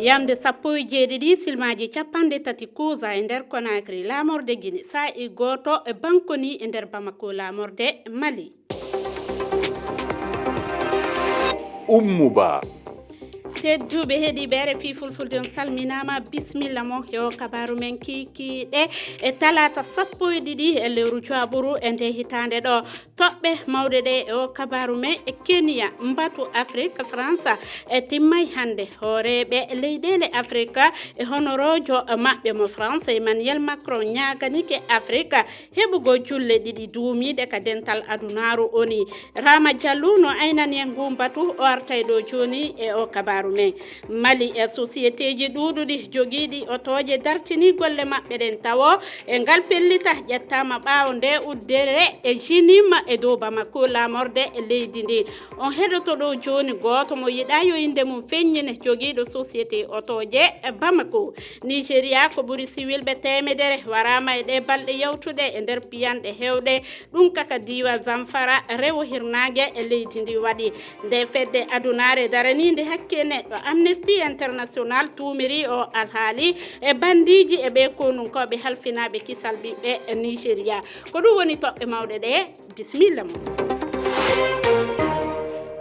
Yamde sappo e jeeɗiɗi silmaji capanɗe tati kuusa e nder Conakry lamorde Guinée sa'i goto e bankoni e nder Bamako lamorde Mali. Ummuba tedduɓe heeɗiɓe RFI fulfulde on salminama bisimilla mo yo kabaru men kikiɗe e talata sappo e ɗiɗi e lewru coaɓuru e nde hitande ɗo toɓɓe mawɗe ɗe e o kabaru men e Kenya mbatu Afrique France e timmay hande hooreɓe leyɗele Afrique e honorojo maɓɓe mo France Emmanuel Macron ñaganike Afrique heɓugo julle ɗiɗi duumiɗe ka dental adunaru oni Rama Diallo no aynani en gumbatu o artay ɗo joni e o kabaru men Mali e société ji ɗuɗuɗi jogiiɗi otoje dartini golle maɓɓe ɗen tawo e ngal pellita ƴettama ɓaawo nde uddere e jinima e dow Bamako lamorde e leydi ndi on heɗoto ɗo joni goto mo yiɗa yo inde mum feññine jogiiɗo société otoje e Bamako Nigéria ko ɓuri siwilɓe temedere warama e ɗe balɗe yawtuɗe e nder piyanɗe hewɗe ɗum kaka diwa Zamfara rewo hirnage e leydi ndi waɗi nde fedde adunare daraninde hakkene ɗo Amnesty International tumiri o alhaali e bandiji e ɓe konunkoɓe halfinaɓe kisal ɓiɓɓe e Nigéria ko ɗum woni toɓɓe mawɗe ɗe bisimilla mo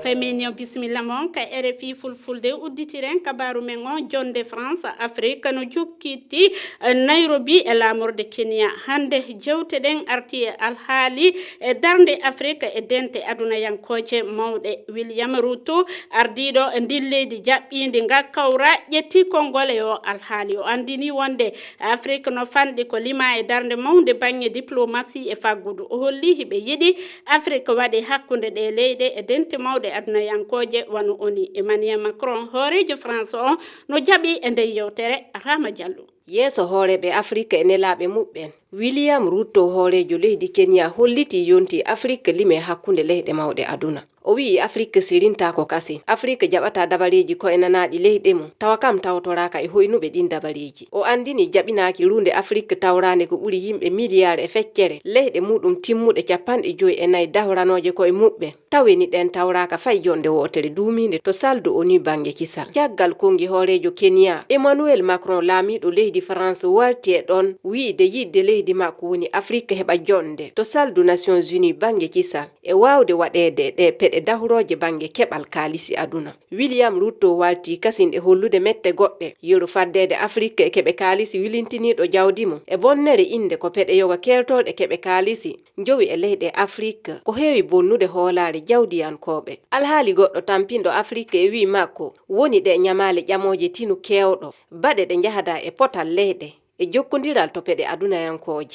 Feminio bisimilla mon ka RFI fulfulde udditiren kabaru men on jonde France Afrique no jukkiti Nairobi e lamorde Kenya hande jewteɗen arti e alhaali e darde Afrique e dente aduna yankoje mawɗe William Ruto ardiɗo e ndilleydi jaɓɓindi ngakkawra ƴetti konngol e o alhaali o andini wonde Afrique no fanɗi ko lima e darde mawde banggue diplomatie e faggudu o holli hiɓe yiɗi Afrique waɗi hakkude ɗe leyɗe e dente mawɗe aduna yankoje wano oni Emmanuel Macron hoorejo France on no jaɓi e nder yewtere Rama Diallo yeeso hooreɓe Afrique e nelaɓe muɓɓen William Ruto hoorejo leydi Kenya holliti yonti Afrique lime hakkunde leyɗe mawɗe aduna o wi'i Afrique sirinta ko kasi Afrique jaɓata dabareji ko enanaɗi leyɗe mum tawa kam tawtoraka e hoynuɓe ɗin dabareji o andini jaɓinaki runde Afrique tawrande ko ɓuri yimɓe miliyare e feccere leyɗe muɗum timmuɗe 54 dahoranoje koye muɓɓe taweni ɗen tawraka fay jonde wotere duuminde to saldu oni bange kisal caggal kongi hoorejo Kenya Emmanuel Macron laamiɗo leydi France walti e ɗon wiide yidde leydi makko woni Afrique heɓa jonde to saldu Nations Unies bange kisal e wawde waɗede ɗe peɗe dahuroje bange keɓal kaalisi aduna William Ruto walti kasinde hollude mette goɗɗe yeru faddede Afrique e keɓe kaalisi wilintiniɗo jawdi mum e bonnere inde ko peɗe yoga keltolɗe keɓe kaalisi jowi e leyɗe Afrique ko heewi bonnude hoolare jawdiyankoɓe alhaali goɗɗo tampinɗo Afrique e wi makko woni ɗe nyamale ƴamoje tinu kewɗo baɗe ɗe jahada e potal leyɗe e jokkodiral to peɗe adunayankoje